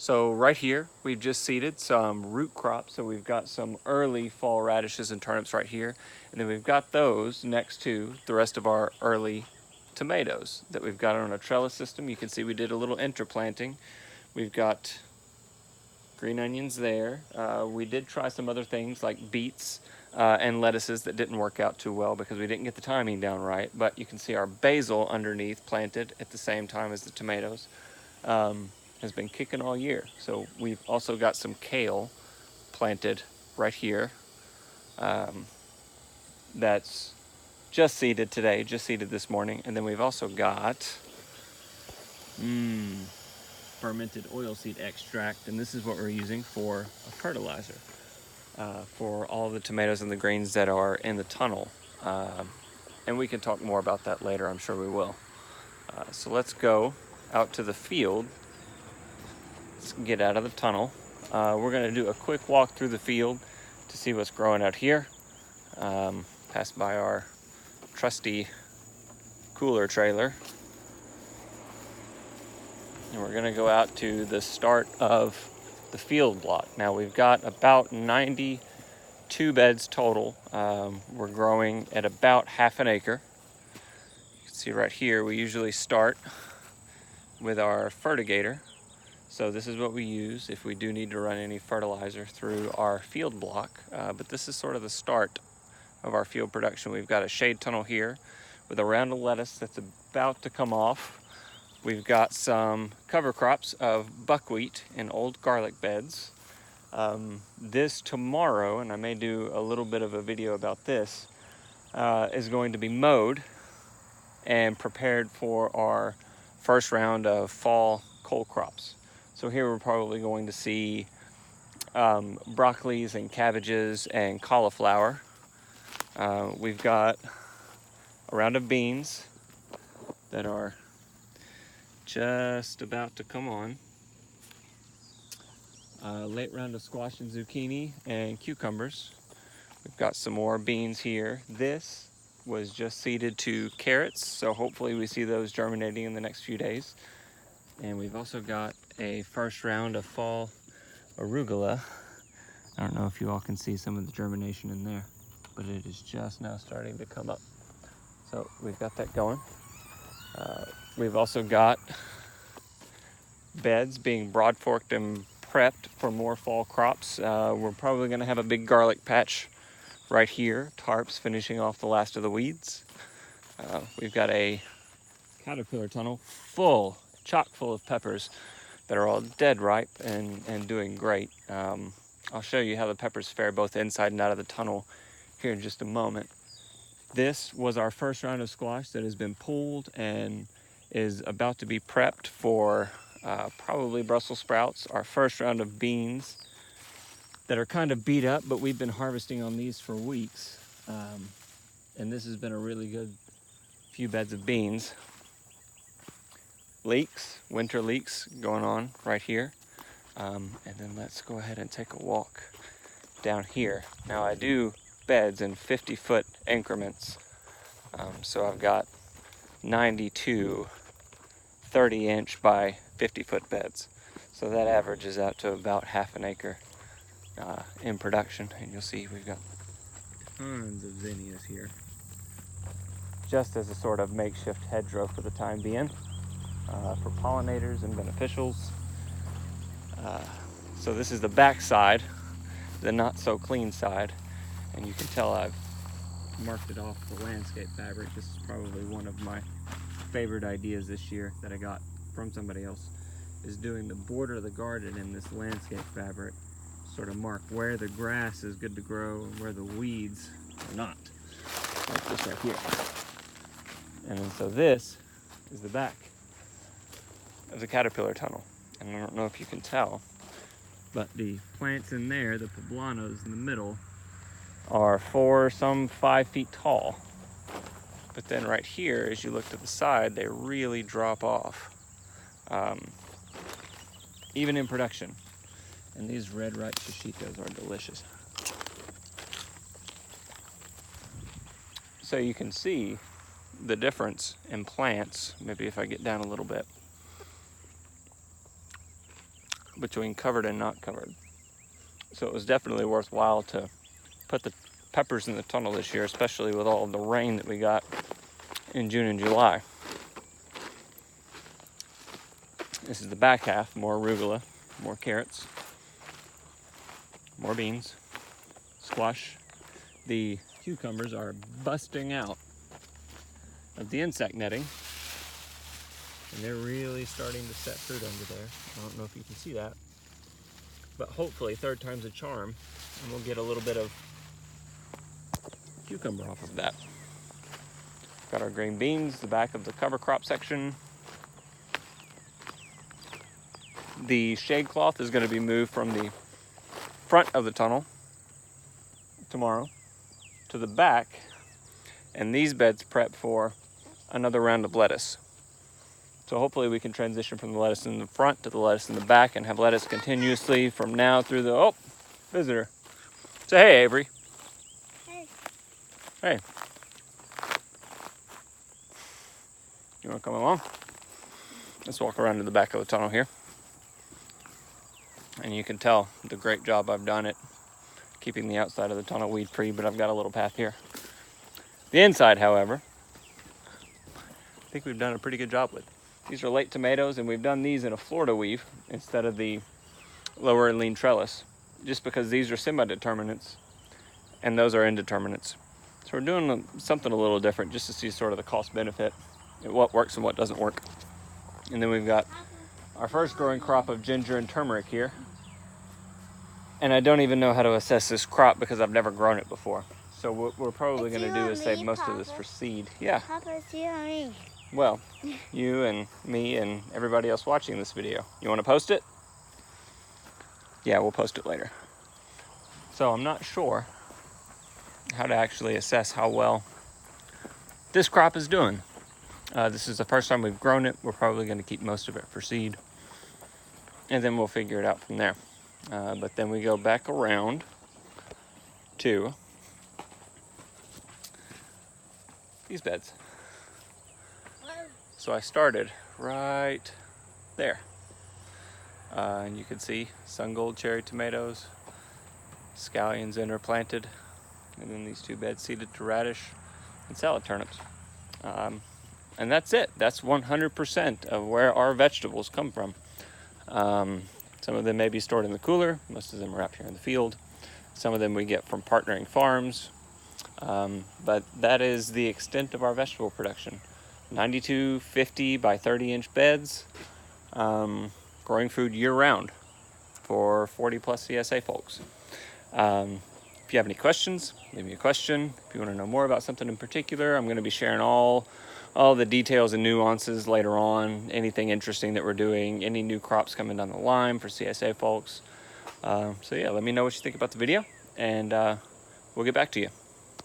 So right here, we've just seeded some root crops. So we've got some early fall radishes and turnips right here. And then we've got those next to the rest of our early tomatoes that we've got on a trellis system. You can see we did a little interplanting. We've got green onions there. We did try some other things like beets and lettuces that didn't work out too well because we didn't get the timing down right. But you can see our basil underneath planted at the same time as the tomatoes. Has been kicking all year. So we've also got some kale planted right here. That's just seeded today, just seeded this morning. And then we've also got fermented oilseed extract, and this is what we're using for a fertilizer for all the tomatoes and the greens that are in the tunnel. And we can talk more about that later, I'm sure we will. So let's go out to the field. Let's get out of the tunnel. We're going to do a quick walk through the field to see what's growing out here. Pass by our trusty cooler trailer. And we're going to go out to the start of the field block. Now we've got about 92 beds total. We're growing at about half an acre. You can see right here we usually start with our fertigator. So this is what we use if we do need to run any fertilizer through our field block. But this is sort of the start of our field production. We've got a shade tunnel here with a round of lettuce that's about to come off. We've got some cover crops of buckwheat and old garlic beds. This tomorrow, and I may do a little bit of a video about this, is going to be mowed and prepared for our first round of fall cole crops. So here we're probably going to see broccolis and cabbages and cauliflower. We've got a round of beans that are just about to come on. Late round of squash and zucchini and cucumbers. We've got some more beans here. This was just seeded to carrots, so hopefully we see those germinating in the next few days. And we've also got a first round of fall arugula. I don't know if you all can see some of the germination in there, but it is just now starting to come up. So we've got that going. We've also got beds being broad forked and prepped for more fall crops. We're probably going to have a big garlic patch right here. Tarps finishing off the last of the weeds. We've got a caterpillar tunnel chock full of peppers that are all dead ripe and doing great. I'll show you how the peppers fare both inside and out of the tunnel here in just a moment. This was our first round of squash that has been pulled and is about to be prepped for probably Brussels sprouts. Our first round of beans that are kind of beat up, but we've been harvesting on these for weeks. And this has been a really good few beds of beans. Leeks, winter leeks going on right here. And then let's go ahead and take a walk down here. Now I do beds in 50-foot increments. So I've got 92 30-inch by 50-foot beds. So that averages out to about half an acre in production. And you'll see we've got tons of zinnias here, just as a sort of makeshift hedgerow for the time being, for pollinators and beneficials. So this is the back side, the not so clean side, and you can tell I've marked it off the landscape fabric. This is probably one of my favorite ideas this year that I got from somebody else, is doing the border of the garden in this landscape fabric, sort of mark where the grass is good to grow and where the weeds are not, like this right here. And so this is the back of the caterpillar tunnel. And I don't know if you can tell, but the plants in there, the poblanos in the middle, are 5 feet tall. But then right here, as you look to the side, they really drop off, even in production. And these red ripe shishitos are delicious. So you can see the difference in plants, maybe if I get down a little bit, between covered and not covered. So it was definitely worthwhile to put the peppers in the tunnel this year, especially with all the rain that we got in June and July. This is the back half, more arugula, more carrots, more beans, squash. The cucumbers are busting out of the insect netting, and they're really starting to set fruit under there. I don't know if you can see that, but hopefully third time's a charm, and we'll get a little bit of cucumber off of that. Got our green beans, the back of the cover crop section. The shade cloth is going to be moved from the front of the tunnel tomorrow to the back, and these beds prep for another round of lettuce. So hopefully we can transition from the lettuce in the front to the lettuce in the back and have lettuce continuously from now through the, oh, visitor. Say hey, Avery. Hey. Hey. You want to come along? Let's walk around to the back of the tunnel here. And you can tell the great job I've done at keeping the outside of the tunnel weed free, but I've got a little path here. The inside, however, I think we've done a pretty good job with. These are late tomatoes, and we've done these in a Florida weave instead of the lower and lean trellis, just because these are semi-determinants and those are indeterminates. So we're doing something a little different just to see sort of the cost benefit and what works and what doesn't work. And then we've got our first growing crop of ginger and turmeric here. And I don't even know how to assess this crop because I've never grown it before. So what we're probably going to do is save most of this for seed. Yeah. Papa, it's you and me. Well, you and me and everybody else watching this video. You want to post it? Yeah, we'll post it later. So I'm not sure how to actually assess how well this crop is doing. This is the first time we've grown it. We're probably going to keep most of it for seed, and then we'll figure it out from there. But then we go back around to these beds. So I started right there. And you can see sun gold cherry tomatoes, scallions interplanted, and then these two beds seeded to radish and salad turnips. And that's it. That's 100% of where our vegetables come from. Some of them may be stored in the cooler. Most of them are out here in the field. Some of them we get from partnering farms. But that is the extent of our vegetable production. 92 50 by 30-inch beds, growing food year-round for 40-plus CSA folks. If you have any questions, leave me a question. If you want to know more about something in particular, I'm going to be sharing all the details and nuances later on, anything interesting that we're doing, any new crops coming down the line for CSA folks. So yeah, let me know what you think about the video, and we'll get back to you.